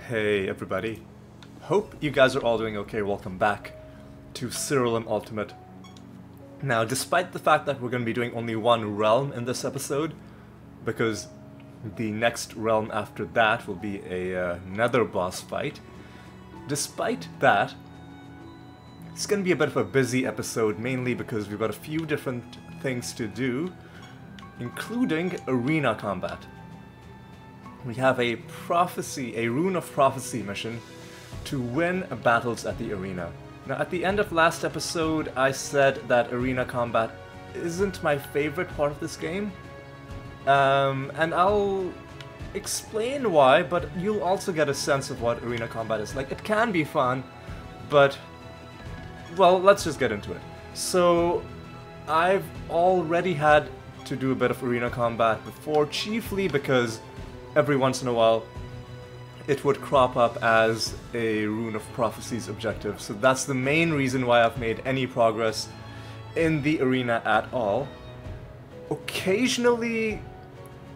Hey everybody, hope you guys are all doing okay. Welcome back to Siralim Ultimate. Now, despite the fact that we're going to be doing only one realm in this episode, because the next realm after that will be a nether boss fight, despite that, it's going to be a bit of a busy episode, mainly because we've got a few different things to do, including arena combat. We have a Rune of Prophecy mission to win battles at the arena. Now, at the end of last episode, I said that arena combat isn't my favorite part of this game. And I'll explain why, but you'll also get a sense of what arena combat is like. It can be fun, but, well, let's just get into it. So, I've already had to do a bit of arena combat before, chiefly because every once in a while it would crop up as a Rune of Prophecies objective. So that's the main reason why I've made any progress in the arena at all. Occasionally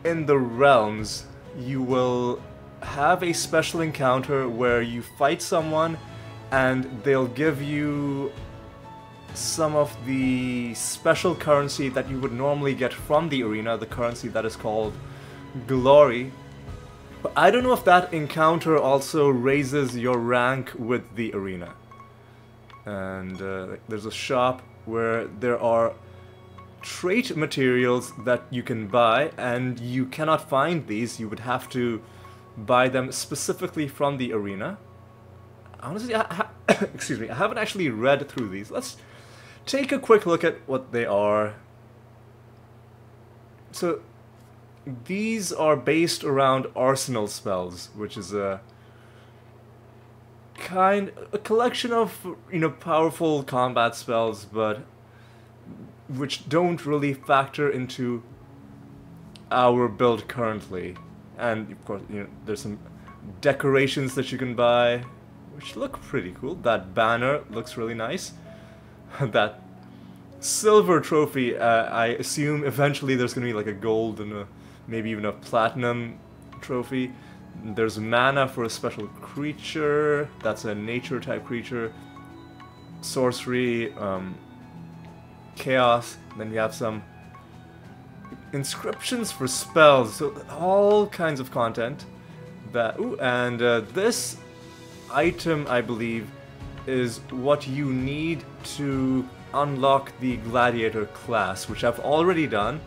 in the realms you will have a special encounter where you fight someone and they'll give you some of the special currency that you would normally get from the arena, the currency that is called glory. But I don't know if that encounter also raises your rank with the arena. And there's a shop where there are trait materials that you can buy, and you cannot find these. You would have to buy them specifically from the arena. Honestly, excuse me, I haven't actually read through these. Let's take a quick look at what they are. So, these are based around arsenal spells, which is a collection of, powerful combat spells, but which don't really factor into our build currently. And of course, there's some decorations that you can buy, which look pretty cool. That banner looks really nice. That silver trophy, I assume eventually there's gonna be like a gold and a maybe even a platinum trophy. There's mana for a special creature. That's a nature type creature. Sorcery, chaos. Then we have some inscriptions for spells. So all kinds of content. And this item, I believe, is what you need to unlock the gladiator class, which I've already done.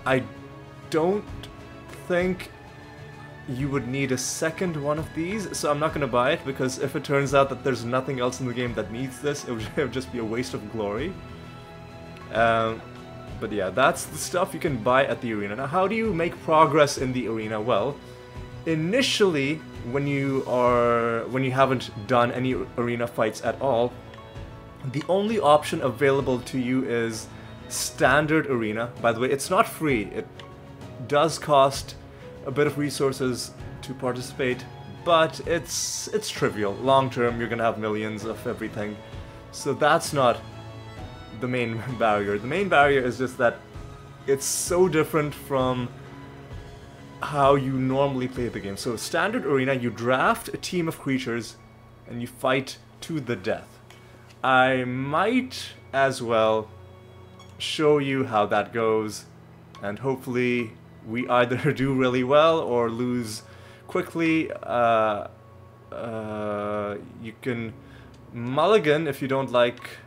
I don't think you would need a second one of these, so I'm not going to buy it, because if it turns out that there's nothing else in the game that needs this, it would just be a waste of glory. But yeah, that's the stuff you can buy at the arena. Now, how do you make progress in the arena? Well, initially, when you haven't done any arena fights at all, the only option available to you is standard arena. By the way, it's not free. It does cost a bit of resources to participate, but it's trivial. Long term, you're gonna have millions of everything, so that's not the main barrier. The main barrier is just that it's so different from how you normally play the game. So standard arena, you draft a team of creatures and you fight to the death. I might as well show you how that goes, and hopefully we either do really well or lose quickly. You can mulligan if you don't like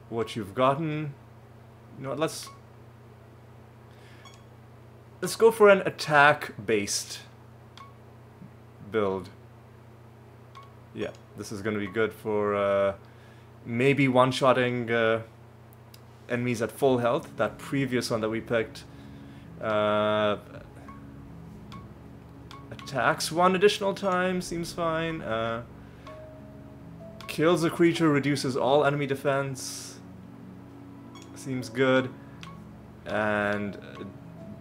what you've gotten. Let's go for an attack-based build. Yeah, this is going to be good for maybe one-shotting enemies at full health. That previous one that we picked attacks one additional time, seems fine. Kills a creature, reduces all enemy defense, seems good. And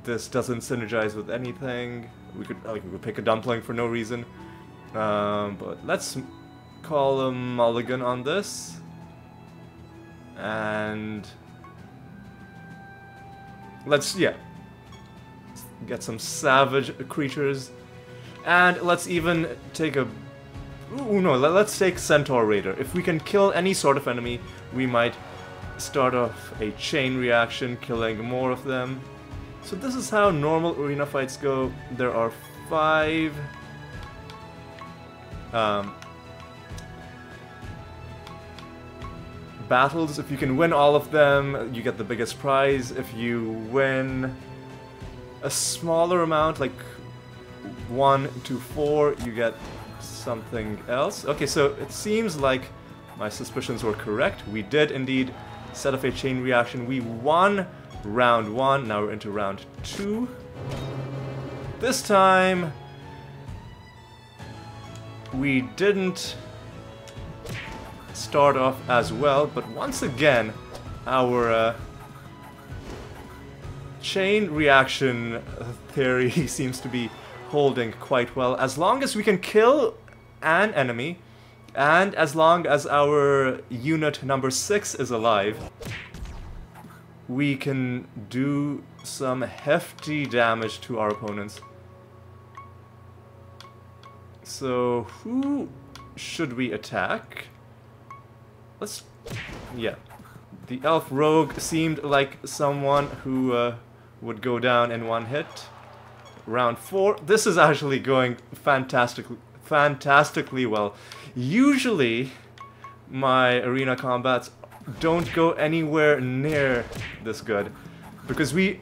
this doesn't synergize with anything. We could pick a dumpling for no reason. But let's call a mulligan on this. And let's get some savage creatures And let's even take a... Ooh, no, let's take Centaur Raider. If we can kill any sort of enemy, we might start off a chain reaction, killing more of them. So this is how normal arena fights go. There are 5... battles. If you can win all of them, you get the biggest prize. If you win a smaller amount, like 1 to 4, you get something else. Okay, so it seems like my suspicions were correct. We did indeed set off a chain reaction. We won round 1, now we're into round 2. This time, we didn't start off as well, but once again, our chain reaction theory seems to be holding quite well. As long as we can kill an enemy, and as long as our unit number 6 is alive, we can do some hefty damage to our opponents. So, who should we attack? Let's... yeah. The elf rogue seemed like someone who would go down in 1 hit. Round 4. This is actually going fantastically well. Usually, my arena combats don't go anywhere near this good, because we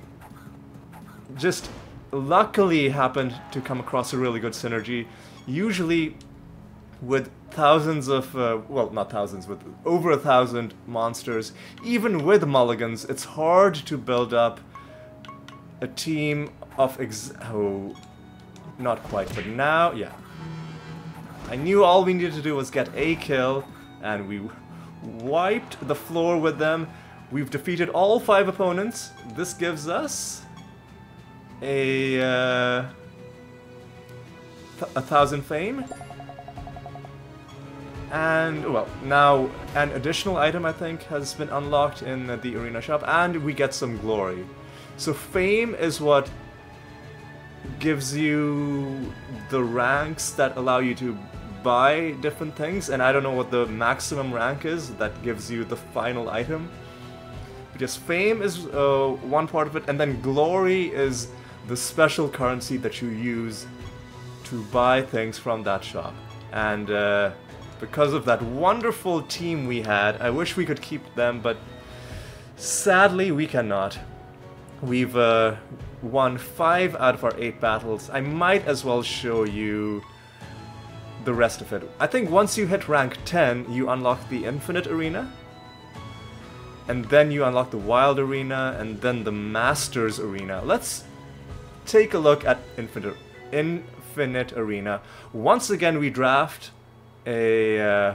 just luckily happened to come across a really good synergy. Usually, with thousands of, well, not thousands, with over 1,000 monsters, even with mulligans, it's hard to build up a team of oh, not quite, but now, yeah. I knew all we needed to do was get a kill, and we wiped the floor with them. We've defeated all 5 opponents. This gives us a 1,000 fame. And, well, now an additional item, I think, has been unlocked in the arena shop, and we get some glory. So fame is what gives you the ranks that allow you to buy different things, and I don't know what the maximum rank is that gives you the final item. Because fame is one part of it, and then glory is the special currency that you use to buy things from that shop. And because of that wonderful team we had, I wish we could keep them, but sadly we cannot. We've won 5 out of our 8 battles. I might as well show you the rest of it. I think once you hit rank 10, you unlock the Infinite Arena, and then you unlock the Wild Arena, and then the Masters Arena. Let's take a look at Infinite Arena. Once again, we draft a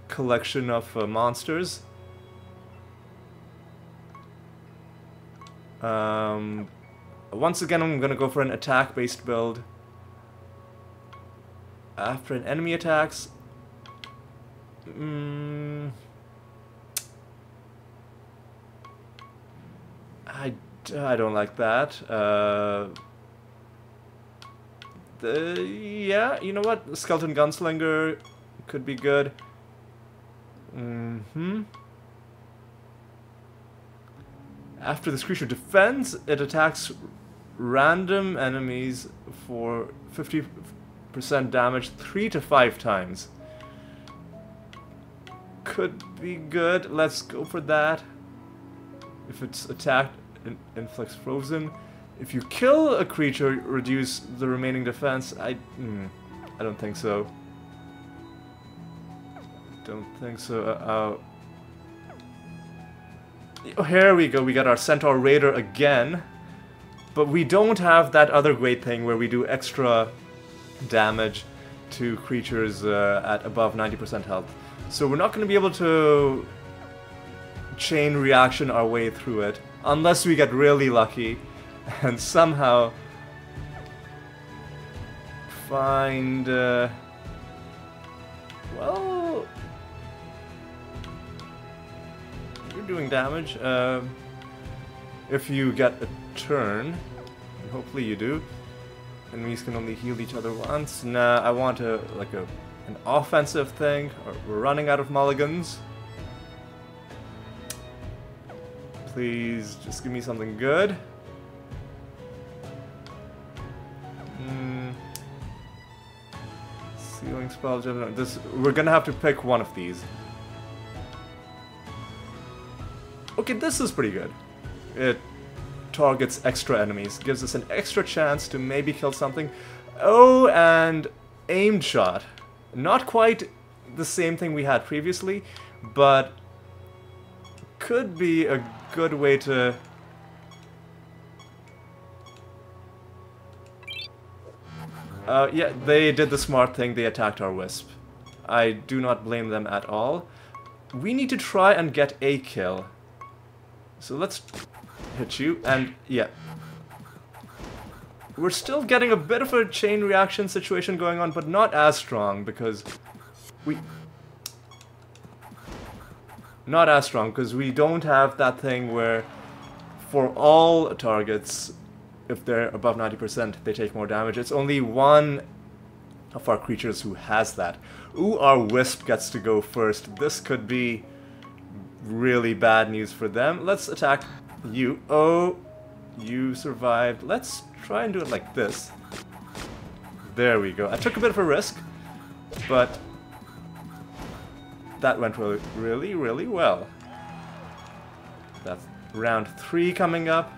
collection of monsters. Once again, I'm gonna go for an attack-based build. After an enemy attacks... I don't like that. Yeah, you know what? Skeleton Gunslinger could be good. After this creature defends, it attacks random enemies for 50% damage 3 to 5 times. Could be good. Let's go for that. If it's attacked, inflicts frozen. If you kill a creature, reduce the remaining defense. I don't think so. Don't think so. Here we go. We got our Centaur Raider again. But we don't have that other great thing where we do extra damage to creatures at above 90% health. So we're not going to be able to chain reaction our way through it unless we get really lucky and somehow find well, you're doing damage if you get a turn, and hopefully you do. Enemies can only heal each other once. Nah, I want an offensive thing. We're running out of mulligans. Please, just give me something good. Sealing spell. We're gonna have to pick one of these. Okay, this is pretty good. It targets extra enemies, gives us an extra chance to maybe kill something. Oh, and aimed shot. Not quite the same thing we had previously, but could be a good way to... yeah, they did the smart thing, they attacked our wisp. I do not blame them at all. We need to try and get a kill. So let's hit you, and yeah. We're still getting a bit of a chain reaction situation going on, but not as strong, because we... Not as strong, because we don't have that thing where for all targets, if they're above 90%, they take more damage. It's only one of our creatures who has that. Ooh, our wisp gets to go first. This could be really bad news for them. Let's attack you. Oh, you survived. Let's try and do it like this. There we go. I took a bit of a risk, but that went really, really well. That's round 3 coming up.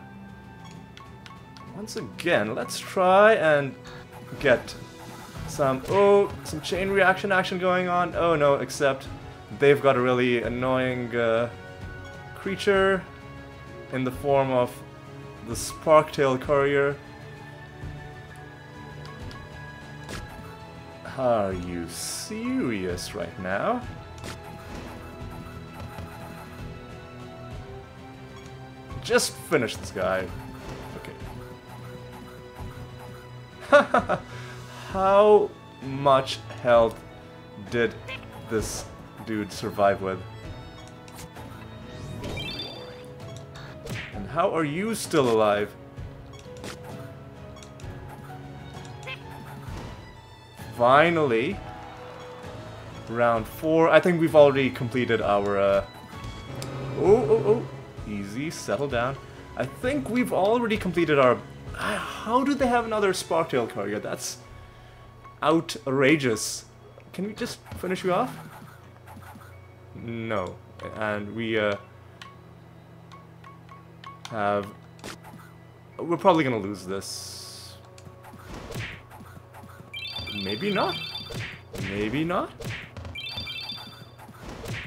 Once again, let's try and get some chain reaction action going on. Oh no, except they've got a really annoying creature in the form of the Sparktail Courier. Are you serious right now? Just finish this guy. Okay. How much health did this dude survive with? And how are you still alive? Finally. Round 4. I think we've already completed our... Oh. Easy, settle down. I think we've already completed our... How do they have another Sparktail Courier? That's outrageous. Can we just finish you off? No. And we have... We're probably gonna lose this. Maybe not. Maybe not.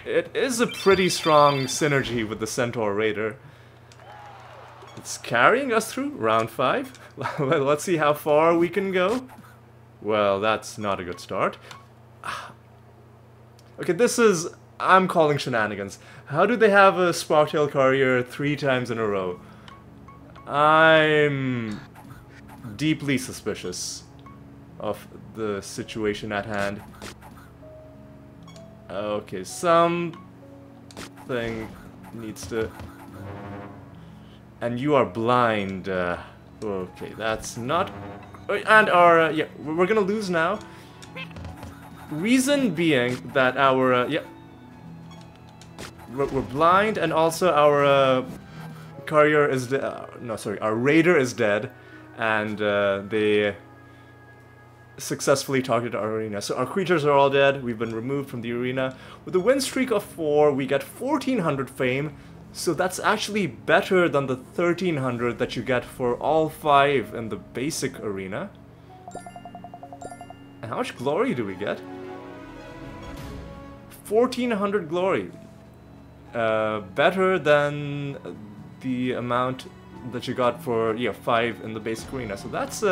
It is a pretty strong synergy with the Centaur Raider. It's carrying us through round 5. Well, let's see how far we can go. Well, that's not a good start. Okay, this is... I'm calling shenanigans. How do they have a Sparktail Courier 3 times in a row? I'm deeply suspicious of the situation at hand. Okay, something needs to... And you are blind. Okay, that's not... And our... yeah, we're gonna lose now. Reason being that our... yeah. We're blind, and also our courier is... no, sorry, our raider is dead. And they successfully targeted our arena. So our creatures are all dead. We've been removed from the arena. With a win streak of 4, we get 1400 fame. So that's actually better than the 1300 that you get for all 5 in the basic arena. And how much glory do we get? 1400 glory. Better than the amount that you got for 5 in the basic arena. So that's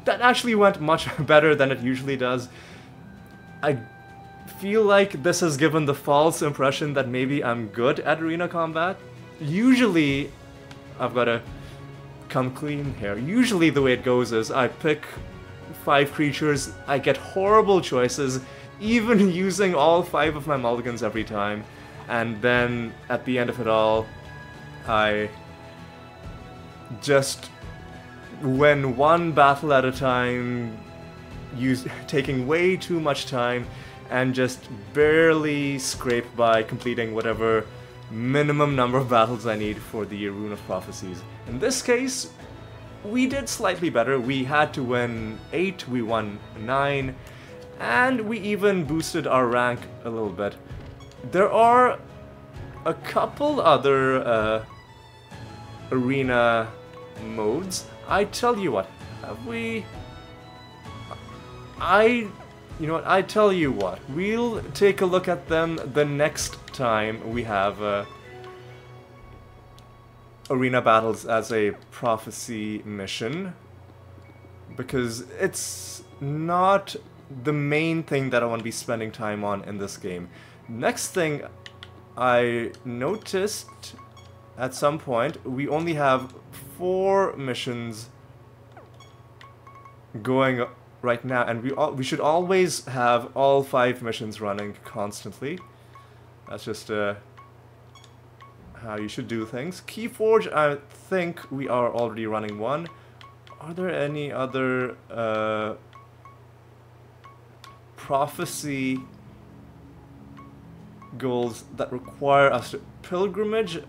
that actually went much better than it usually does. I feel like this has given the false impression that maybe I'm good at arena combat. Usually, I've got to come clean here. Usually the way it goes is I pick 5 creatures, I get horrible choices, even using all 5 of my mulligans every time, and then at the end of it all, I just win one battle at a time, taking way too much time, and just barely scrape by completing whatever minimum number of battles I need for the Rune of Prophecies. In this case, we did slightly better. We had to win 8, we won 9, and we even boosted our rank a little bit. There are a couple other arena modes. I tell you what, have we... You know what, I tell you what, we'll take a look at them the next time we have arena battles as a prophecy mission, because it's not the main thing that I want to be spending time on in this game. Next thing I noticed at some point, we only have 4 missions going right now, and we should always have all 5 missions running constantly. That's just how you should do things. Keyforge, I think we are already running 1. Are there any other prophecy goals that require us to pilgrimage?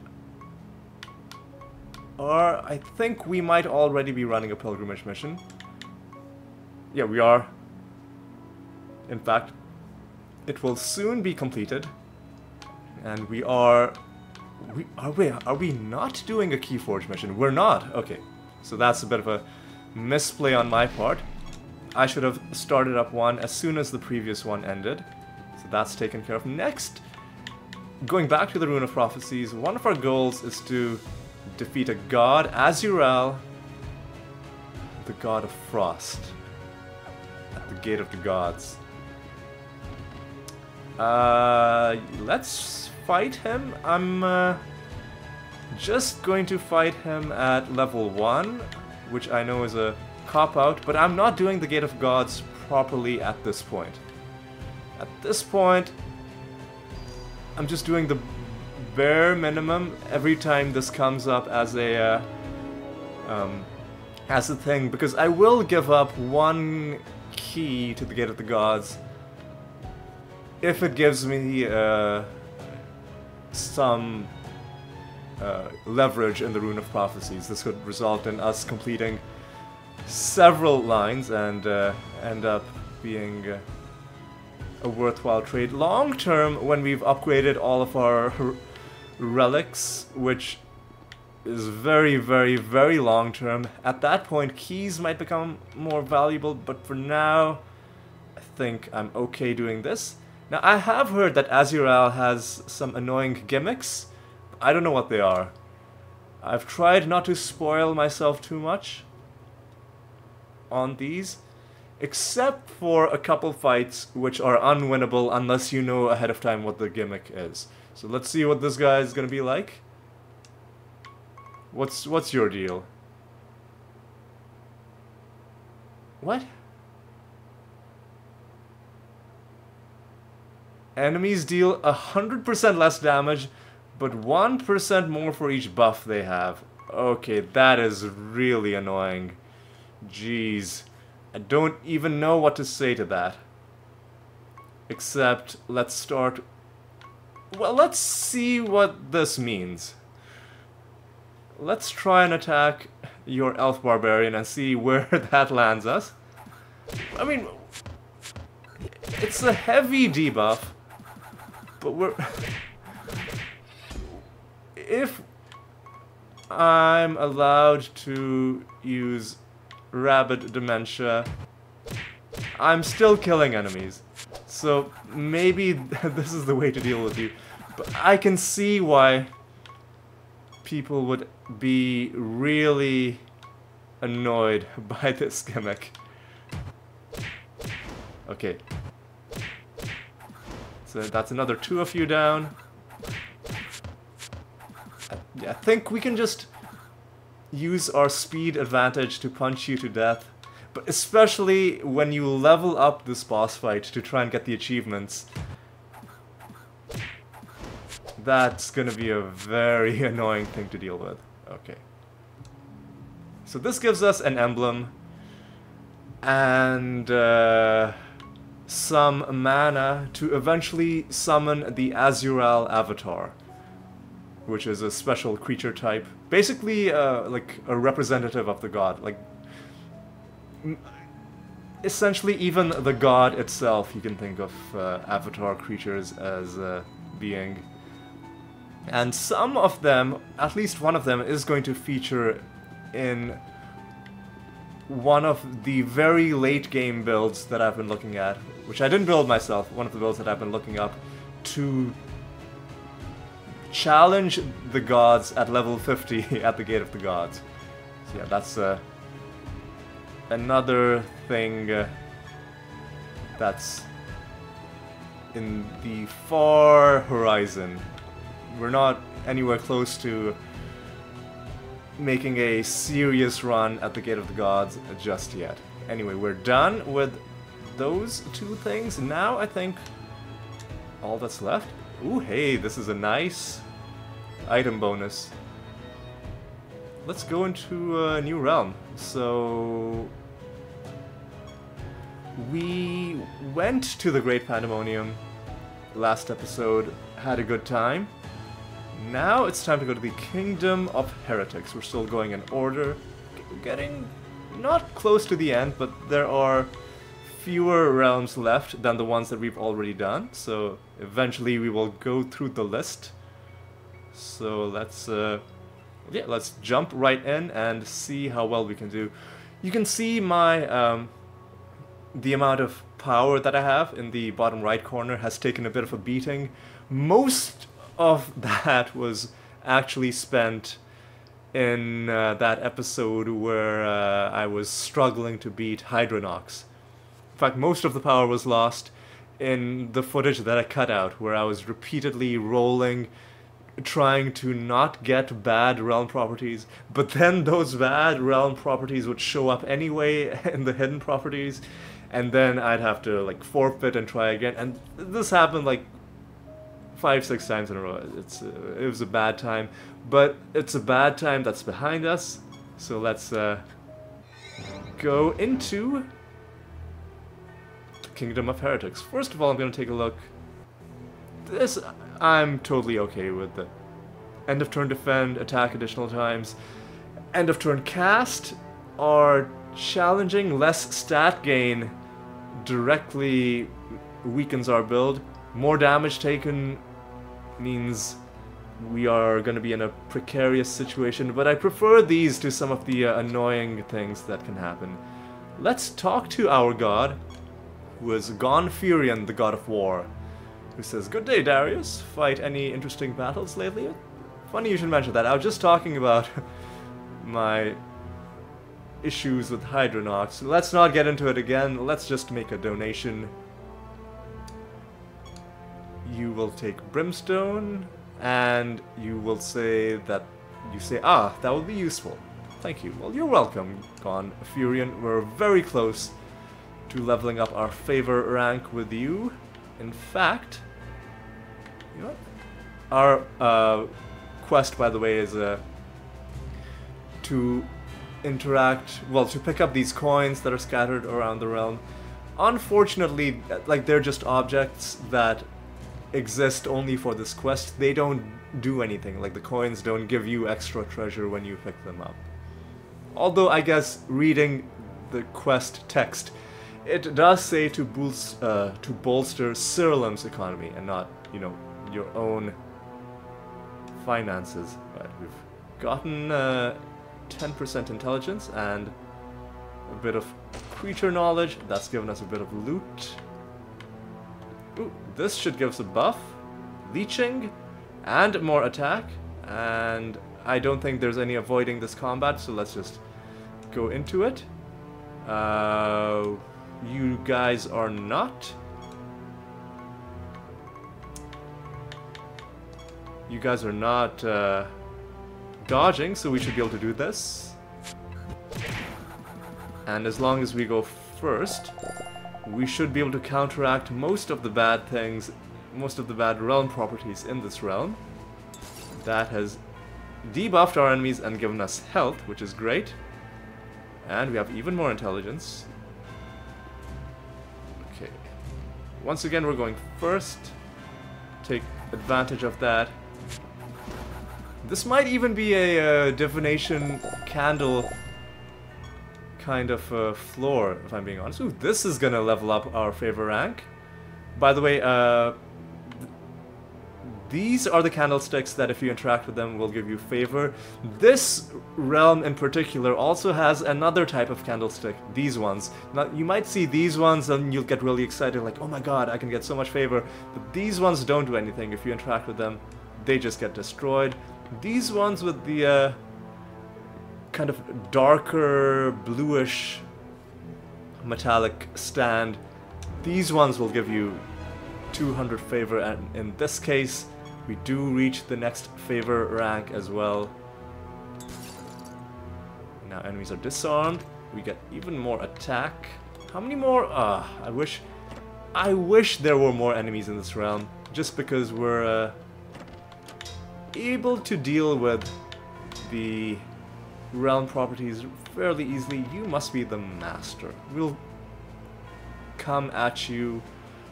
Or I think we might already be running a pilgrimage mission. Yeah, we are. In fact, it will soon be completed. And we are... Are we not doing a Keyforge mission? We're not. Okay. So that's a bit of a misplay on my part. I should have started up one as soon as the previous one ended. So that's taken care of. Next, going back to the Rune of Prophecies, one of our goals is to defeat a god, Azurael, the god of frost, at the Gate of the Gods. Let's fight him. I'm just going to fight him at level 1, which I know is a cop-out, but I'm not doing the Gate of Gods properly at this point. At this point, I'm just doing the bare minimum every time this comes up as a thing, because I will give up 1 key to the Gate of the Gods if it gives me some leverage in the Rune of Prophecies. This could result in us completing several lines and end up being a worthwhile trade long term when we've upgraded all of our relics, which is very, very, very long term. At that point, keys might become more valuable, but for now, I think I'm okay doing this. Now, I have heard that Azurael has some annoying gimmicks. I don't know what they are. I've tried not to spoil myself too much on these, except for a couple fights which are unwinnable unless you know ahead of time what the gimmick is. So let's see what this guy is gonna be like. What's your deal? What? Enemies deal 100% less damage, but 1% more for each buff they have. Okay, that is really annoying. Jeez. I don't even know what to say to that. Except, let's start... Well, let's see what this means. Let's try and attack your Elf Barbarian and see where that lands us. I mean, it's a heavy debuff, but we're... If I'm allowed to use Rabid Dementia, I'm still killing enemies. So maybe this is the way to deal with you. But I can see why people would be really annoyed by this gimmick. Okay. So that's another 2 of you down. I think we can just use our speed advantage to punch you to death. But especially when you level up this boss fight to try and get the achievements. That's gonna be a very annoying thing to deal with. Okay. So this gives us an emblem and some mana to eventually summon the Azural Avatar, which is a special creature type. Basically, like a representative of the god. Like, essentially, even the god itself, you can think of avatar creatures as being. And some of them, at least one of them, is going to feature in one of the very late game builds that I've been looking at, which I didn't build myself, one of the builds that I've been looking up to challenge the gods at level 50 at the Gate of the Gods. So yeah, that's another thing that's in the far horizon. We're not anywhere close to making a serious run at the Gate of the Gods just yet. Anyway, we're done with those two things. Now I think all that's left. Ooh, hey, this is a nice item bonus. Let's go into a new realm. So we went to the Great Pandemonium last episode, had a good time. Now it's time to go to the Kingdom of Heretics. We're still going in order, getting not close to the end, but there are fewer realms left than the ones that we've already done. So eventually we will go through the list. So let's jump right in and see how well we can do. You can see my the amount of power that I have in the bottom right corner has taken a bit of a beating. Most of that was actually spent in that episode where I was struggling to beat Hydronox. In fact, most of the power was lost in the footage that I cut out, where I was repeatedly rolling, trying to not get bad realm properties, but then those bad realm properties would show up anyway in the hidden properties, and then I'd have to like forfeit and try again, and this happened like 5-6 times in a row. It was a bad time, but it's a bad time that's behind us. So let's go into the Kingdom of Heretics. First of all, I'm going to take a look. This I'm totally okay with. The end of turn defend, attack additional times, end of turn cast are challenging. Less stat gain directly weakens our build. More damage taken means we are going to be in a precarious situation, but I prefer these to some of the annoying things that can happen. Let's talk to our god, who is Gonfurion, the god of war, who says, "Good day, Darius. Fight any interesting battles lately?" Funny you should mention that. I was just talking about my issues with Hydronox. Let's not get into it again. Let's just make a donation. You will take Brimstone, and you will say that that will be useful. Thank you. Well, you're welcome, Gonfurion. We're very close to leveling up our favor rank with you. In fact, you know what? Our quest, by the way, is to to pick up these coins that are scattered around the realm. Unfortunately, like, they're just objects that exist only for this quest. They don't do anything. Like, the coins don't give you extra treasure when you pick them up. Although, I guess, reading the quest text, it does say to bolster Siralim's economy and not, you know, your own finances. Right, we've gotten 10% intelligence and a bit of creature knowledge. That's given us a bit of loot. Ooh, this should give us a buff, leeching, and more attack. And I don't think there's any avoiding this combat, so let's just go into it. You guys are not. You guys are not dodging, so we should be able to do this. And as long as we go first, we should be able to counteract most of the bad things, most of the bad realm properties in this realm. That has debuffed our enemies and given us health, which is great. And we have even more intelligence. Okay. Once again, we're going first. Take advantage of that. This might even be a divination candle kind of floor, if I'm being honest. Ooh, this is gonna level up our favor rank. By the way, these are the candlesticks that if you interact with them will give you favor. This realm in particular also has another type of candlestick, these ones. Now, you might see these ones and you'll get really excited, like, oh my god, I can get so much favor. But these ones don't do anything. If you interact with them, they just get destroyed. These ones with the kind of darker bluish metallic stand, these ones will give you 200 favor, and in this case we do reach the next favor rank as well. Now enemies are disarmed, we get even more attack. How many more? I wish there were more enemies in this realm, just because we're able to deal with the realm properties fairly easily. You must be the master. We'll come at you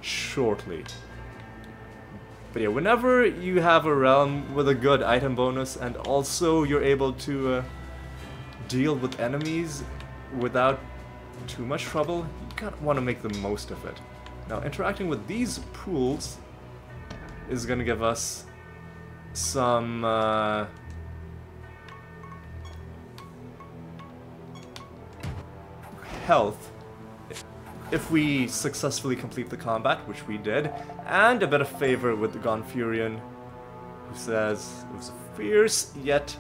shortly. But yeah, whenever you have a realm with a good item bonus and also you're able to deal with enemies without too much trouble, you kind of want to make the most of it. Now, interacting with these pools is going to give us some health if we successfully complete the combat, which we did, and a bit of favor with the Gonfurion, who says it was a fierce yet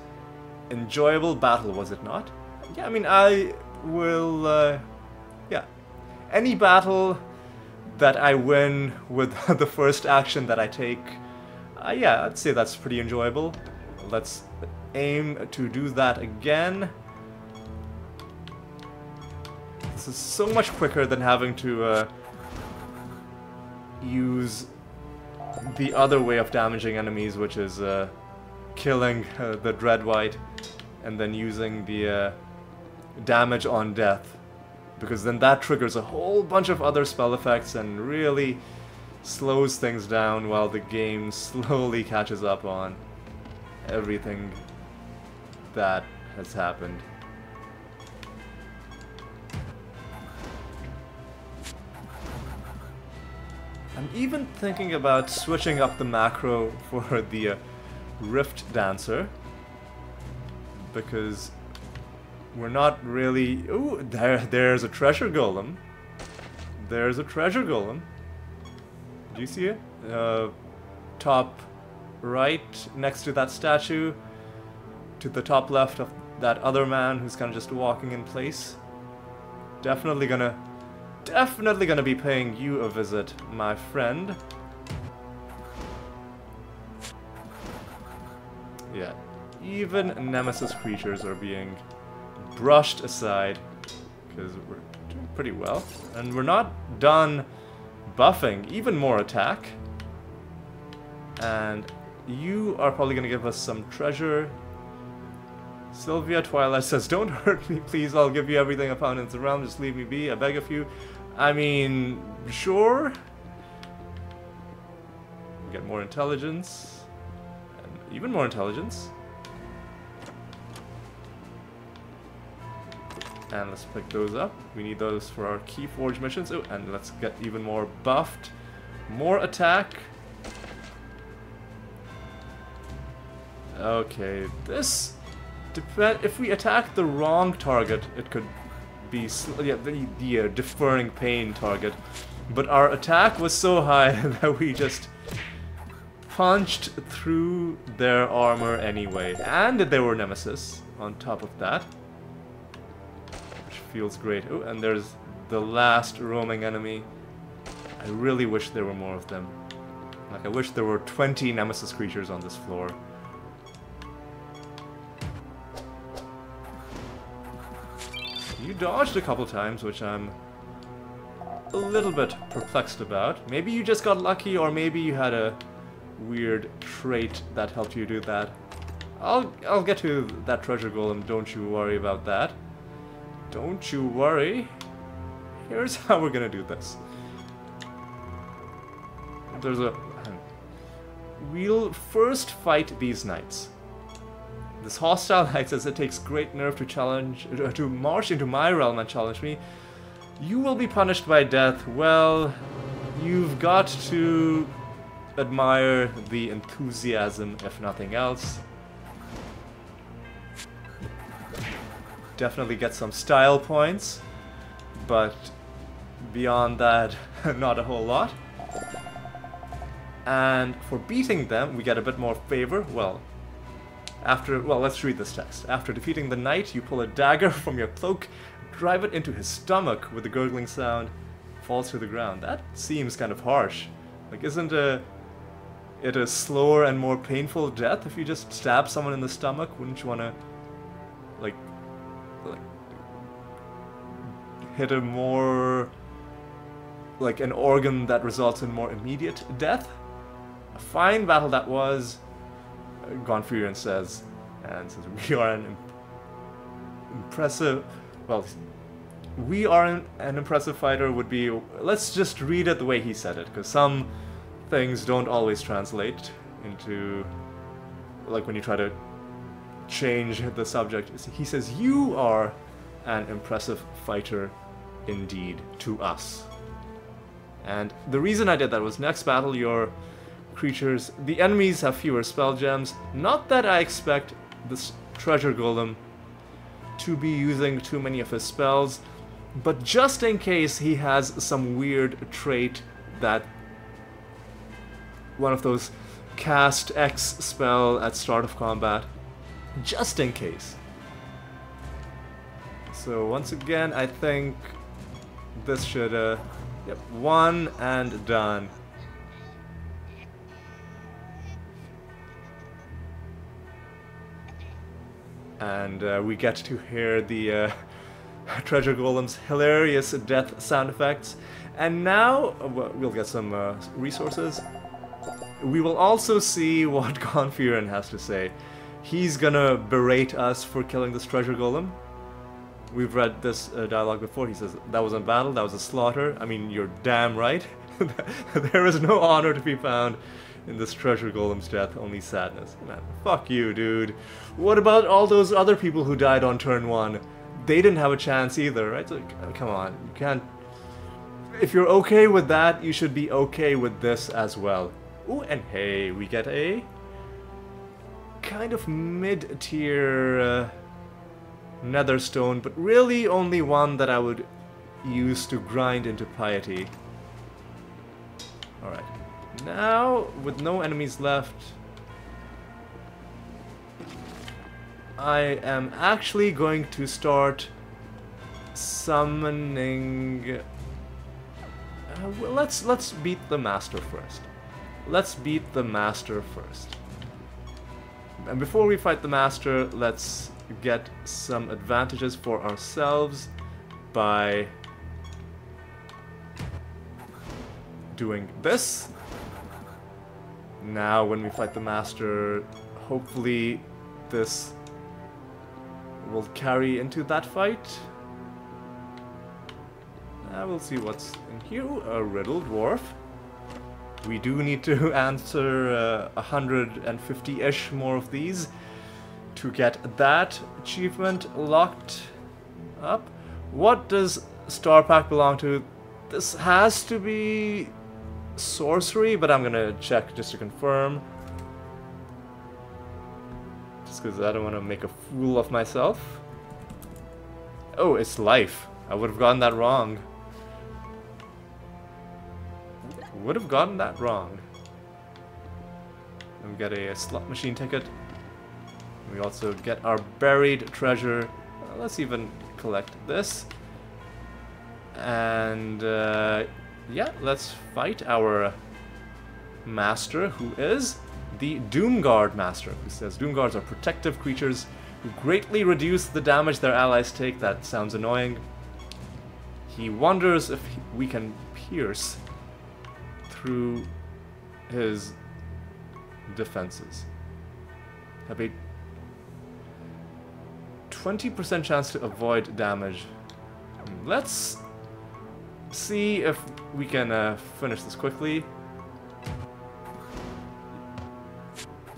enjoyable battle, was it not? Yeah, I mean, I will, yeah. Any battle that I win with the first action that I take, yeah, I'd say that's pretty enjoyable. Let's aim to do that again. This is so much quicker than having to use the other way of damaging enemies, which is killing the Dreadwhite and then using the damage on death, because then that triggers a whole bunch of other spell effects and really slows things down while the game slowly catches up on everything that has happened. I'm even thinking about switching up the macro for the Rift Dancer, because we're not really... Ooh, there's a treasure golem. There's a treasure golem. Do you see it? Top right, next to that statue, to the top left of that other man who's kind of just walking in place. Definitely gonna be paying you a visit, my friend. Yeah, even Nemesis creatures are being brushed aside, because we're doing pretty well. And we're not done buffing, even more attack. And you are probably gonna give us some treasure. Sylvia Twilight says, don't hurt me, please, I'll give you everything I found in the realm, just leave me be, I beg of you. I mean, sure. We get more intelligence. And even more intelligence. And let's pick those up. We need those for our Keyforge missions. Oh, and let's get even more buffed. More attack. Okay, this... if we attack the wrong target, it could be the deferring pain target. But our attack was so high that we just punched through their armor anyway. And they were Nemesis on top of that, which feels great. Oh, and there's the last roaming enemy. I really wish there were more of them. Like, I wish there were 20 Nemesis creatures on this floor. You dodged a couple times, which I'm a little bit perplexed about. Maybe you just got lucky, or maybe you had a weird trait that helped you do that. I'll get to that treasure golem, don't you worry about that. Don't you worry. Here's how we're gonna do this. There's a... We'll first fight these knights. This hostile knight says it takes great nerve to march into my realm and challenge me. You will be punished by death. Well, you've got to admire the enthusiasm, if nothing else. Definitely get some style points, but beyond that, not a whole lot. And for beating them, we get a bit more favor. Well, let's read this text. After defeating the knight, you pull a dagger from your cloak, drive it into his stomach with a gurgling sound, falls to the ground. That seems kind of harsh. Like, isn't it a slower and more painful death if you just stab someone in the stomach? Wouldn't you want to, like hit a more, like an organ that results in more immediate death? A fine battle that was, Gonfurion says, we are an impressive, well, we are an impressive fighter would be, let's just read it the way he said it, because some things don't always translate into, like when you try to change the subject. He says, you are an impressive fighter indeed to us. And the reason I did that was next battle your creatures, the enemies have fewer spell gems. Not that I expect this treasure golem to be using too many of his spells, but just in case he has some weird trait that one of those cast X spell at start of combat, just in case. So once again, I think this should, yep, one and done. And we get to hear the treasure golem's hilarious death sound effects. And now we'll get some resources. We will also see what Gonfurion has to say. He's gonna berate us for killing this treasure golem. We've read this dialogue before. He says, that was a battle, that was a slaughter. I mean, you're damn right. There is no honor to be found in this treasure golem's death, only sadness. Man, fuck you, dude. What about all those other people who died on turn 1? They didn't have a chance either, right? So, come on, you can't... If you're okay with that, you should be okay with this as well. Ooh, and hey, we get a kind of mid-tier netherstone, but really only one that I would use to grind into piety. Alright. Now, with no enemies left, I am actually going to start summoning... well, let's beat the master first. Let's beat the master first. And before we fight the master, let's get some advantages for ourselves by doing this. Now, when we fight the master, hopefully this will carry into that fight. We'll see what's in here. Ooh, a riddle dwarf. We do need to answer 150-ish more of these to get that achievement locked up. What does Star Pack belong to? This has to be sorcery, but I'm gonna check just to confirm. Just because I don't want to make a fool of myself. Oh, it's life. I would have gotten that wrong. Would have gotten that wrong. And we get a slot machine ticket. We also get our buried treasure. Let's even collect this. And yeah, let's fight our master, who is the Doomguard master, who says Doomguards are protective creatures who greatly reduce the damage their allies take. That sounds annoying. He wonders if we can pierce through his defenses. Have a 20% chance to avoid damage let's see if we can finish this quickly.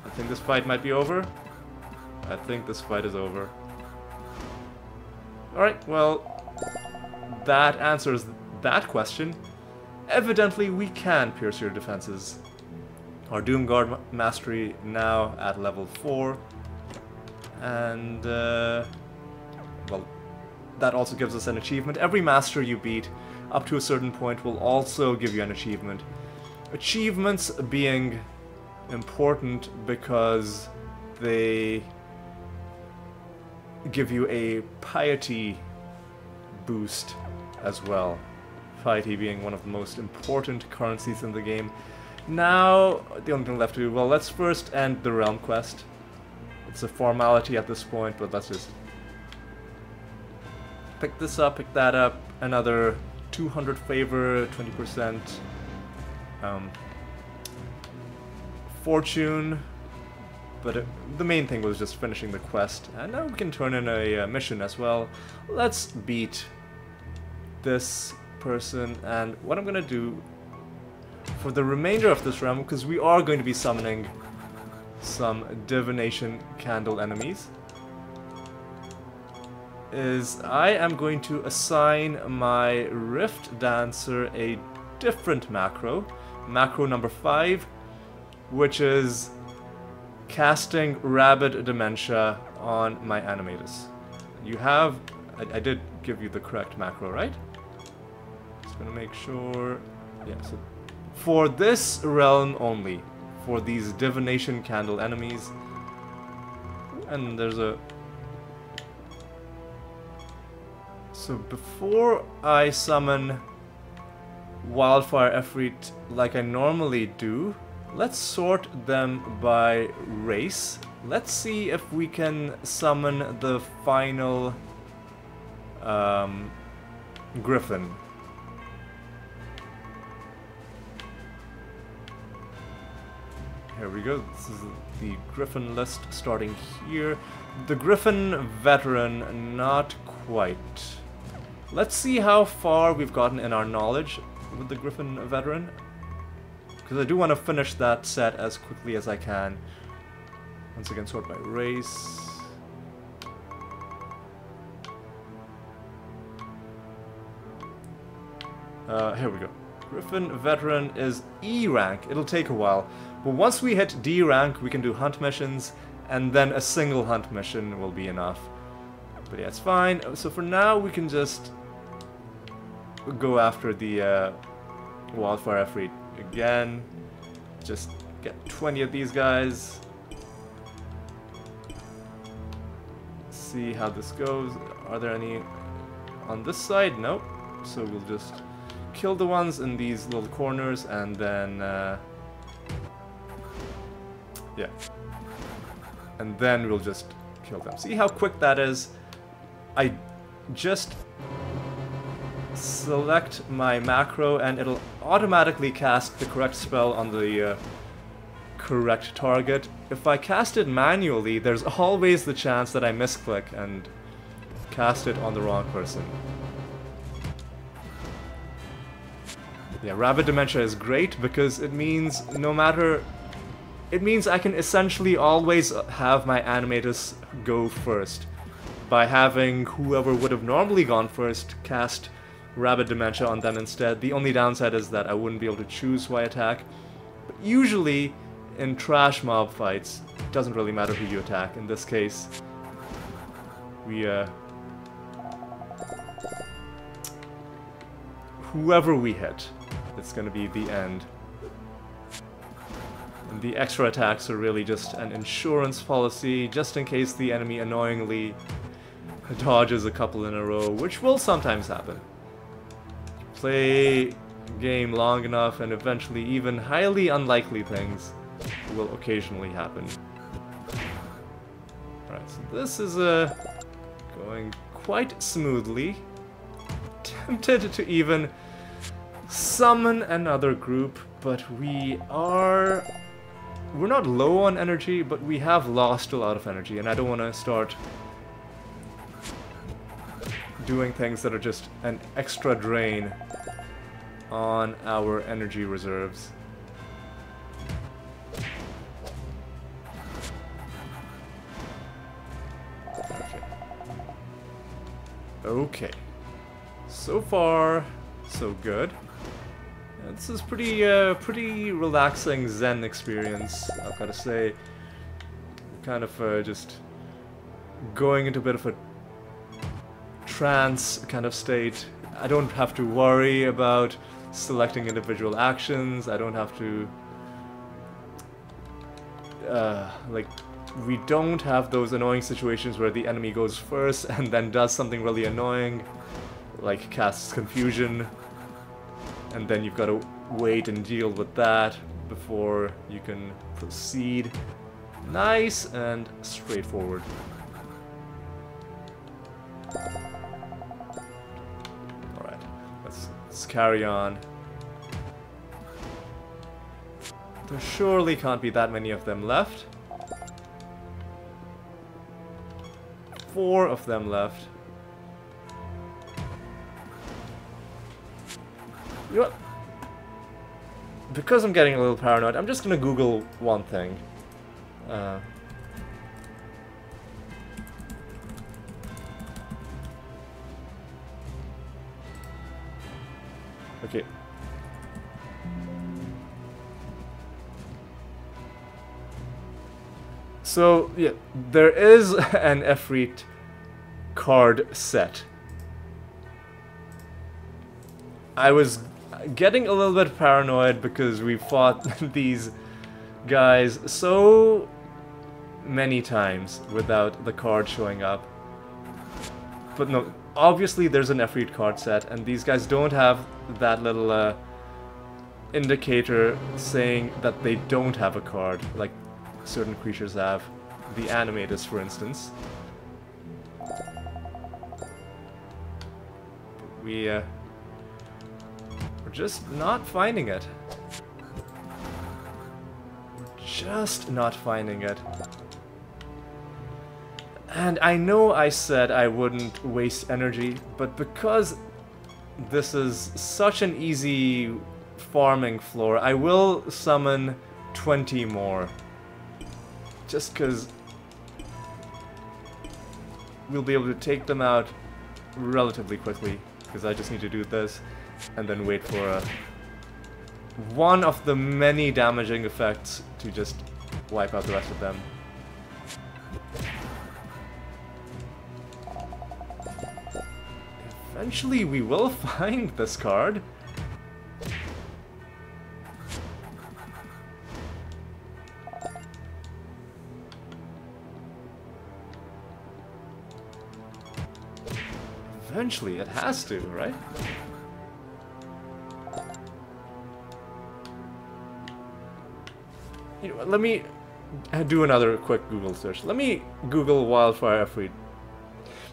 I think this fight might be over. I think this fight is over. Alright, well, that answers that question. Evidently, we can pierce your defenses. Our Doomguard Mastery now at level 4. And, well, that also gives us an achievement. Every Master you beat up to a certain point will also give you an achievement. Achievements being important because they give you a piety boost as well. Piety being one of the most important currencies in the game. Now, the only thing left to do, well, let's first end the realm quest. It's a formality at this point, but let's just pick this up, pick that up, another 200 favor, 20% fortune, but the main thing was just finishing the quest, and now we can turn in a mission as well. Let's beat this person, and what I'm gonna do for the remainder of this realm, because we are going to be summoning some divination candle enemies, is I am going to assign my Rift Dancer a different macro number 5, which is casting Rabid Dementia on my Animatus. You have, I did give you the correct macro, right? Just gonna make sure, yeah, so for this realm only, for these divination candle enemies, and there's a, so before I summon Wildfire Efreet like I normally do, let's sort them by race. Let's see if we can summon the final Griffin. Here we go, this is the Griffin list starting here. The Griffin Veteran, not quite. Let's see how far we've gotten in our knowledge with the Griffin Veteran, because I do want to finish that set as quickly as I can. Once again, sort by race. Here we go. Griffin Veteran is E rank. It'll take a while. But once we hit D rank, we can do hunt missions, and then a single hunt mission will be enough. But yeah, it's fine. So for now, we can just go after the Wildfire Efreet again. Just get 20 of these guys. See how this goes. Are there any on this side? Nope. So we'll just kill the ones in these little corners, and then yeah, and then we'll just kill them. See how quick that is? I just select my macro and it'll automatically cast the correct spell on the correct target. If I cast it manually, there's always the chance that I misclick and cast it on the wrong person. Yeah, Rabid Dementia is great because it means no matter... It means I can essentially always have my Animatus go first, by having whoever would have normally gone first cast Rabid Dementia on them instead. The only downside is that I wouldn't be able to choose who I attack. But usually, in trash mob fights, it doesn't really matter who you attack. In this case, we, whoever we hit, it's gonna be the end. And the extra attacks are really just an insurance policy, just in case the enemy annoyingly dodges a couple in a row, which will sometimes happen. Play game long enough and eventually even highly unlikely things will occasionally happen. Alright, so this is going quite smoothly. Tempted to even summon another group, but we're not low on energy, but we have lost a lot of energy, and I don't want to start doing things that are just an extra drain on our energy reserves. Okay. So far, so good. This is pretty relaxing Zen experience, I've got to say. Kind of just going into a bit of a trance kind of state. I don't have to worry about selecting individual actions. I don't have to like, we don't have those annoying situations where the enemy goes first and then does something really annoying, like casts confusion, and then you've got to wait and deal with that before you can proceed. Nice and straightforward. Alright, let's carry on. There surely can't be that many of them left. 4 of them left. You know what? Because I'm getting a little paranoid, I'm just gonna Google one thing. Okay. So, yeah, there is an Efreet card set. I was getting a little bit paranoid because we fought these guys so many times without the card showing up. But no, obviously there's an Efreet card set, and these guys don't have that little indicator saying that they don't have a card, like certain creatures have. The animators, for instance. We're just not finding it. Just not finding it. And I know I said I wouldn't waste energy, but because this is such an easy farming floor, I will summon 20 more. Just because we'll be able to take them out relatively quickly, because I just need to do this and then wait for one of the many damaging effects to just wipe out the rest of them. Eventually we will find this card. Eventually, it has to, right? You know what, let me do another quick Google search. Let me Google Wildfire Efreet.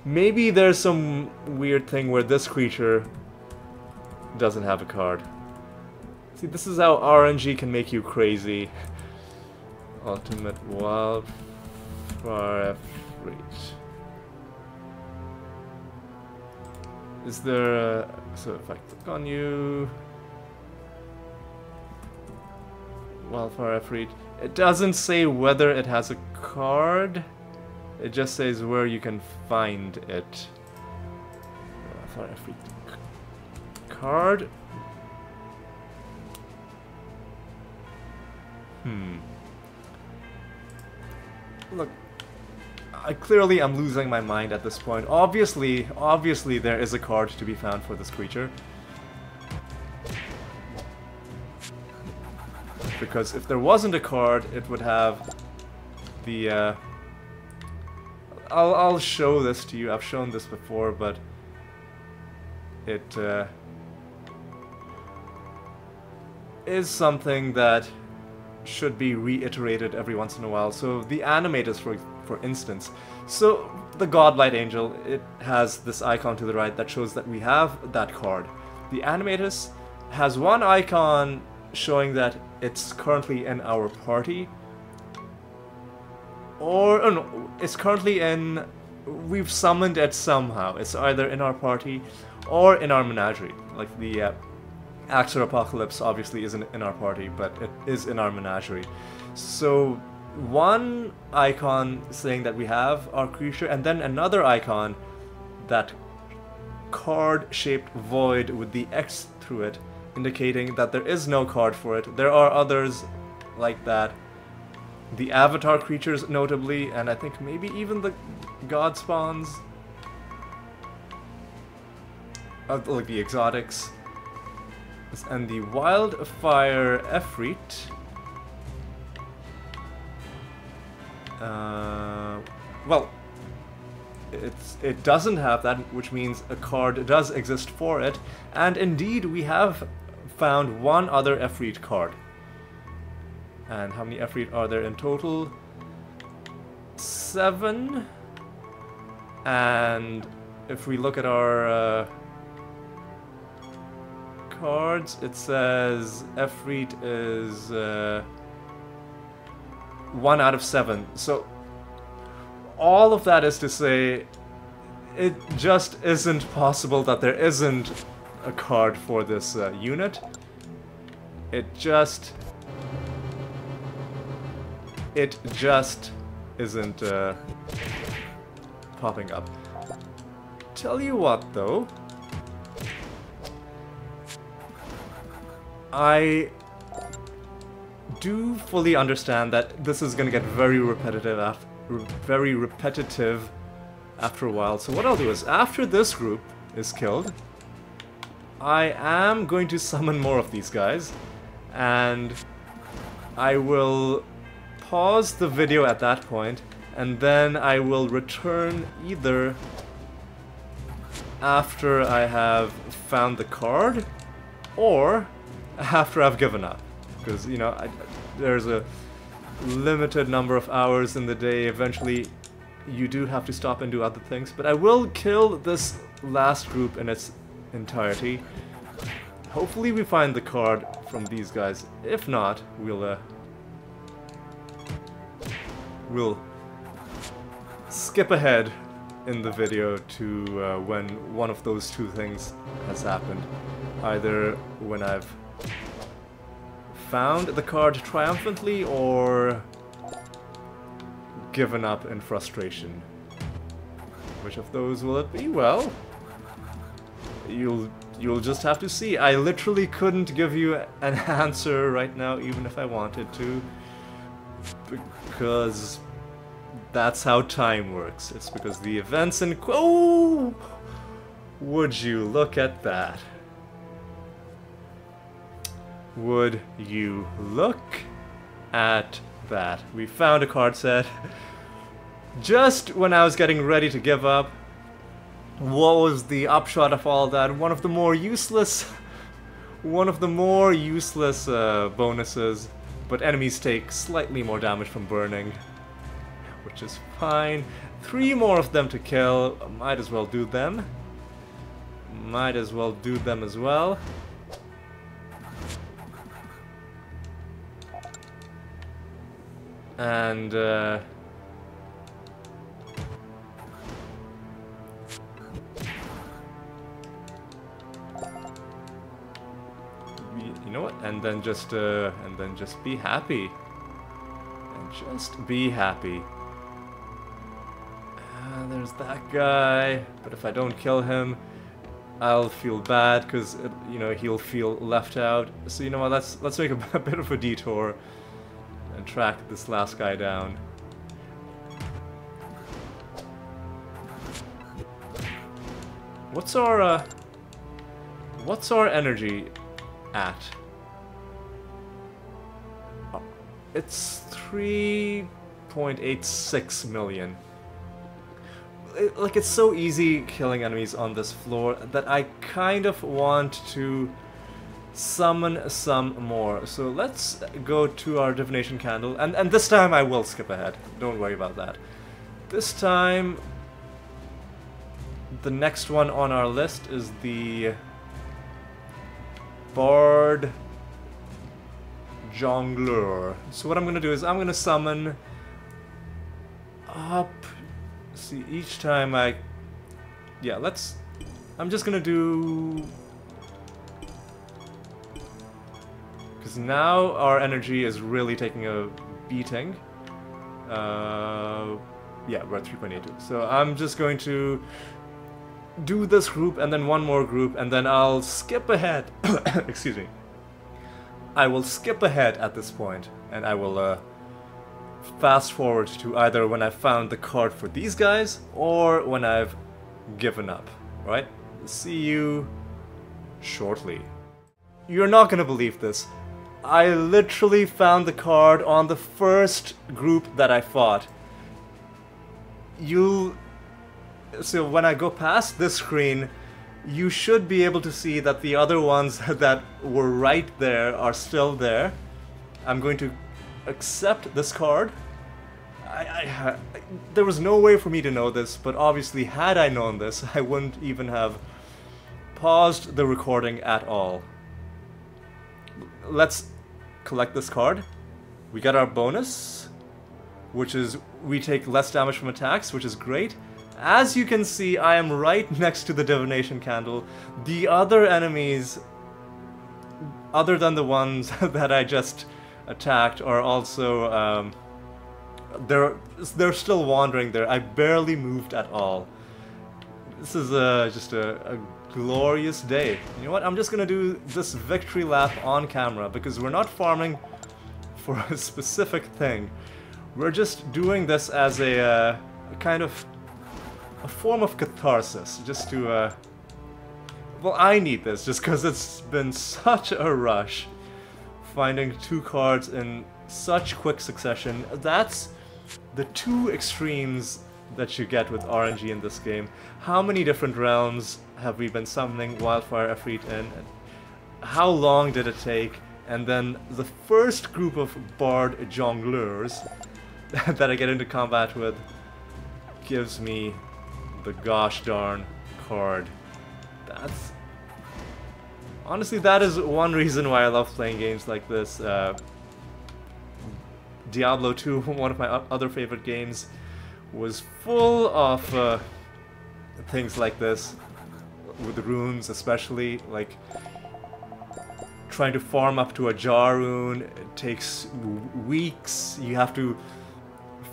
Maybe there's some weird thing where this creature doesn't have a card. See, this is how RNG can make you crazy. Ultimate Wildfire Efreet. Is there a... So if I click on you... Wildfire Efreet. It doesn't say whether it has a card. It just says where you can find it. Wildfire Efreet. Card? Look. I clearly am losing my mind at this point. Obviously there is a card to be found for this creature. Because if there wasn't a card, it would have the, I'll show this to you. I've shown this before, but it is something that should be reiterated every once in a while. So the animators, for instance, so the Godlight Angel, it has this icon to the right that shows that we have that card. The animators has one icon showing that it's currently in our party, or oh no, it's currently in we've summoned it somehow. It's either in our party or in our menagerie. Like the Axer Apocalypse obviously isn't in our party, but it is in our menagerie. So one icon saying that we have our creature, and then another icon, that card-shaped void with the X through it, indicating that there is no card for it. There are others like that. The avatar creatures notably, and I think maybe even the god spawns. Like the exotics. And the wildfire Efreet. Well, it doesn't have that, which means a card does exist for it. And indeed, we have found one other Efreet card. And how many Efreet are there in total? 7. And if we look at our cards, it says Efreet is 1 out of 7. So all of that is to say, it just isn't possible that there isn't a card for this unit. It just isn't popping up. Tell you what, though, I do fully understand that this is gonna get very repetitive after a while. So what I'll do is, after this group is killed, I am going to summon more of these guys, and I will pause the video at that point, and then I will return either after I have found the card or after I've given up, because, you know, there's a limited number of hours in the day. Eventually you do have to stop and do other things, but I will kill this last group in its entirety. Hopefully we find the card from these guys. If not, we'll skip ahead in the video to when one of those two things has happened. Either when I've found the card triumphantly or given up in frustration. Which of those will it be? Well, you'll just have to see. I literally couldn't give you an answer right now, even if I wanted to, because that's how time works. It's because the events in oh, would you look at that? Would you look at that? We found a card set just when I was getting ready to give up. What was the upshot of all that? One of the more useless bonuses, but enemies take slightly more damage from burning, which is fine. 3 more of them to kill. Might as well do them. Might as well do them as well. And you know what? And then just be happy. And just be happy. There's that guy. But if I don't kill him, I'll feel bad because you know, he'll feel left out. So you know what? Let's make a bit of a detour and track this last guy down. What's our energy at? It's 3.86 million. Like, it's so easy killing enemies on this floor that I kind of want to summon some more. So let's go to our divination candle, and this time I will skip ahead. Don't worry about that. This time, the next one on our list is the Bard Jongleur. So what I'm gonna do is I'm gonna summon up see, each time yeah, I'm just gonna do... Because now our energy is really taking a beating. Yeah, we're at 3.82. So I'm just going to do this group and then one more group, and then I'll skip ahead. Excuse me. I will skip ahead at this point, and I will fast forward to either when I found the card for these guys or when I've given up, right? See you shortly. You're not gonna believe this. I literally found the card on the first group that I fought. So when I go past this screen, you should be able to see that the other ones that were right there are still there. I'm going to accept this card. There was no way for me to know this, but obviously had I known this, I wouldn't even have paused the recording at all. Let's collect this card. We got our bonus, which is we take less damage from attacks, which is great. As you can see, I am right next to the divination candle. The other enemies, other than the ones that I just attacked, are also they're still wandering there. I barely moved at all. This is just a glorious day. You know what? I'm just gonna do this victory lap on camera because we're not farming for a specific thing. We're just doing this as a kind of a form of catharsis, just to well, I need this just because it's been such a rush finding 2 cards in such quick succession. That's the 2 extremes that you get with RNG in this game. How many different realms have we been summoning Wildfire Efreet in? How long did it take? And then the first group of Bard Jongleurs that I get into combat with gives me the gosh darn card. That's... Honestly, that is one reason why I love playing games like this. Diablo 2, one of my other favorite games, was full of things like this, with runes especially, like trying to farm up to a jar rune. It takes weeks. You have to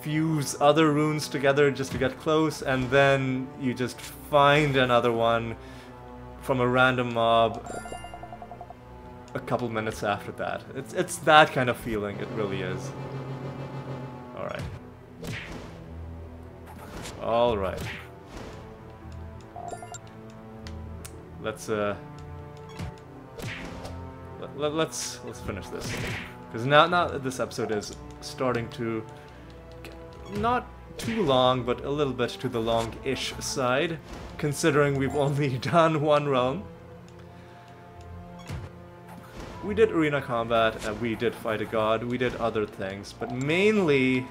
fuse other runes together just to get close, and then you just find another one from a random mob a couple minutes after that. It's that kind of feeling, it really is. Alright. Alright. Let's finish this, because now this episode is starting to get not too long, but a little bit to the long-ish side, considering we've only done 1 realm. We did arena combat, and we did fight a god, we did other things, but mainly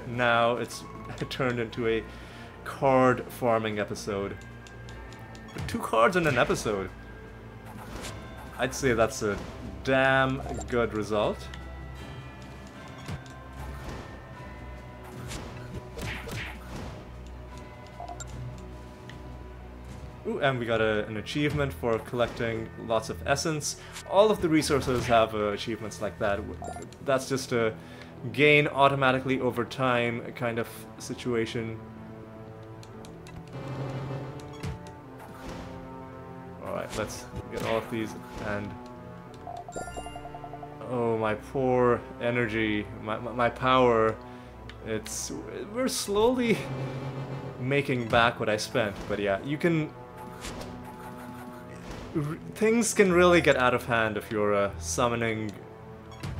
now it's turned into a card farming episode. But 2 cards in an episode. I'd say that's a damn good result. Ooh, and we got an achievement for collecting lots of essence. All of the resources have achievements like that. That's just a gain automatically over time kind of situation. Alright, let's get all of these, and... Oh, my poor energy, my power. We're slowly making back what I spent, but yeah, you can... Things can really get out of hand if you're summoning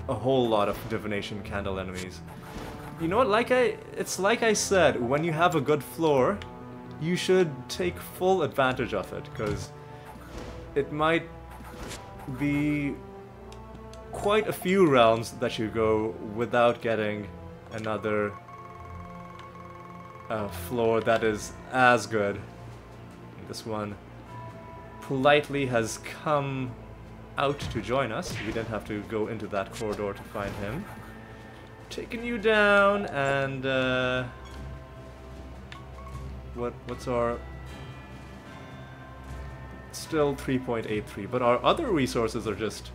a whole lot of divination candle enemies. You know what, it's like I said, when you have a good floor, you should take full advantage of it, because it might be quite a few realms that you go without getting another floor that is as good. This one politely has come out to join us. We didn't have to go into that corridor to find him. Taking you down, and What's our... Still 3.83, but our other resources are just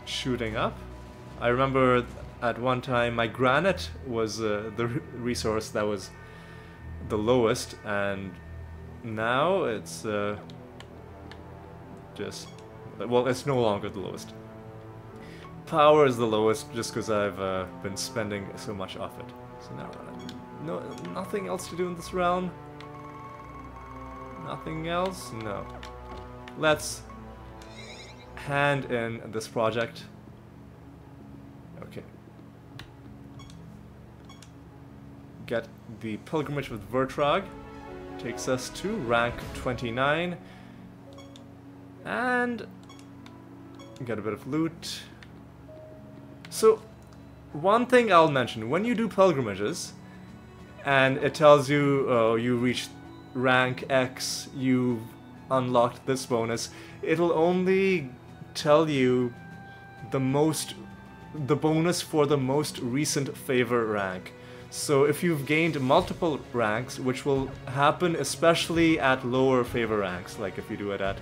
shooting up. I remember at one time my granite was the resource that was the lowest, and now it's just... Well, it's no longer the lowest. Power is the lowest just because I've been spending so much of it. So now, nothing else to do in this realm? Nothing else? No. Let's hand in this project. Okay. Get the pilgrimage with Vertrag. Takes us to rank 29. And get a bit of loot. So, one thing I'll mention, when you do pilgrimages, and it tells you you reached rank X, you've unlocked this bonus, it'll only tell you the bonus for the most recent favor rank. So if you've gained multiple ranks, which will happen especially at lower favor ranks, like if you do it at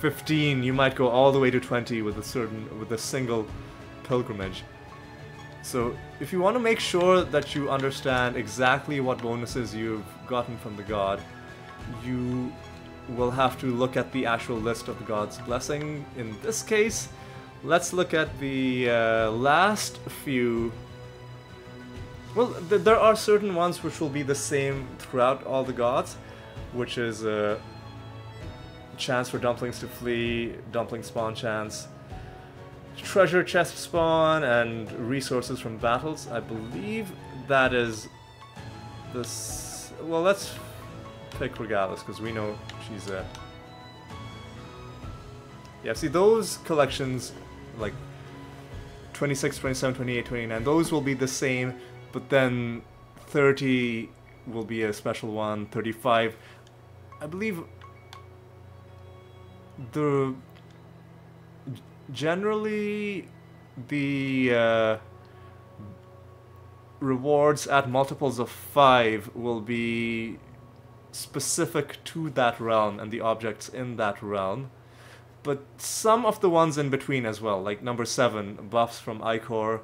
15, you might go all the way to 20 with a single pilgrimage. So if you want to make sure that you understand exactly what bonuses you've gotten from the god, you will have to look at the actual list of the god's blessing. In this case, let's look at the last few. Well, there are certain ones which will be the same throughout all the gods, which is chance for dumplings to flee, dumpling spawn chance, treasure chest spawn, and resources from battles. I believe that is this. Well, let's pick Regalis because we know she's a... Yeah, see, those collections, like 26, 27, 28, 29, those will be the same, but then 30 will be a special one, 35. I believe generally the rewards at multiples of 5 will be specific to that realm and the objects in that realm, but some of the ones in between as well, like number 7, buffs from Icor,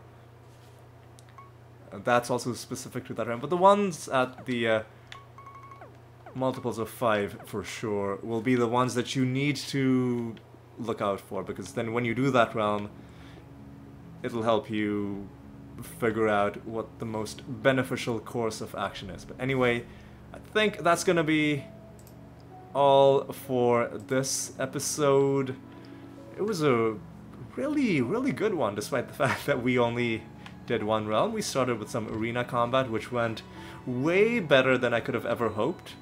that's also specific to that realm, but the ones at the multiples of 5 for sure will be the ones that you need to look out for, because then when you do that realm, it'll help you figure out what the most beneficial course of action is. But anyway, I think that's gonna be all for this episode. It was a really, really good one, despite the fact that we only did one realm. We started with some arena combat, which went way better than I could have ever hoped.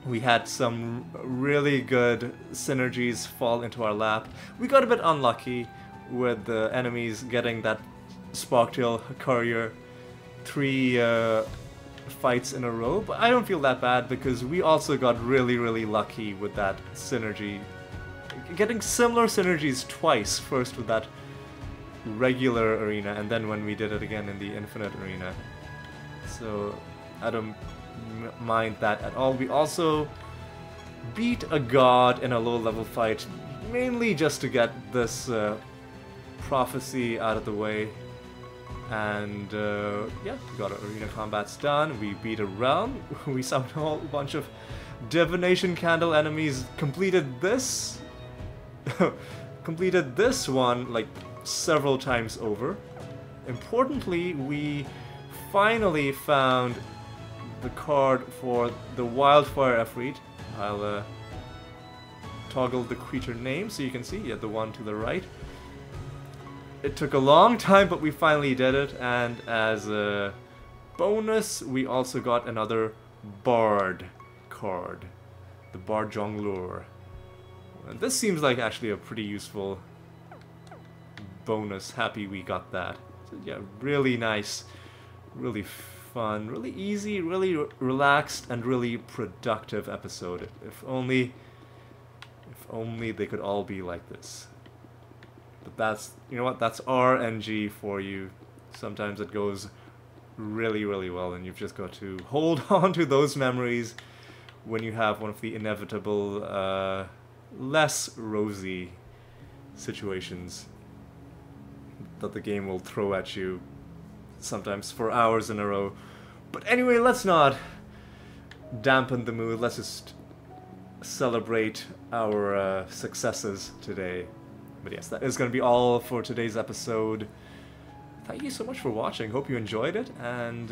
We had some really good synergies fall into our lap. We got a bit unlucky with the enemies getting that Sparktail Courier 3 fights in a row, but I don't feel that bad because we also got really, really lucky with that synergy. Getting similar synergies twice, first with that regular arena and then when we did it again in the infinite arena. So I don't mind that at all. We also beat a god in a low level fight, mainly just to get this prophecy out of the way. And yeah, we got our arena combats done. We beat a realm. We summoned a whole bunch of divination candle enemies. Completed this one like several times over. Importantly, we finally found the card for the Wildfire Efreet. I'll toggle the creature name so you can see, the one to the right. It took a long time, but we finally did it, and as a bonus, we also got another Bard card, the Bard Jongleur. And this seems like actually a pretty useful bonus. Happy we got that. So yeah, really nice, really fun, really easy, really relaxed, and really productive episode. If only they could all be like this. But that's, you know what, that's RNG for you. Sometimes it goes really, really well, and you've just got to hold on to those memories when you have one of the inevitable, less rosy situations that the game will throw at you, sometimes for hours in a row. But anyway, let's not dampen the mood, let's just celebrate our successes today. But yes, that is going to be all for today's episode. Thank you so much for watching, hope you enjoyed it, and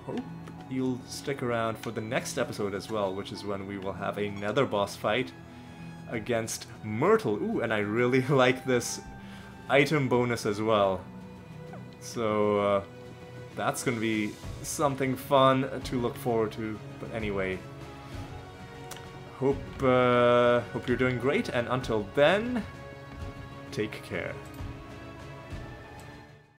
hope you'll stick around for the next episode as well, which is when we will have another boss fight against Myrtle. Ooh, and I really like this item bonus as well. So that's going to be something fun to look forward to. But anyway, hope you're doing great, and until then, take care.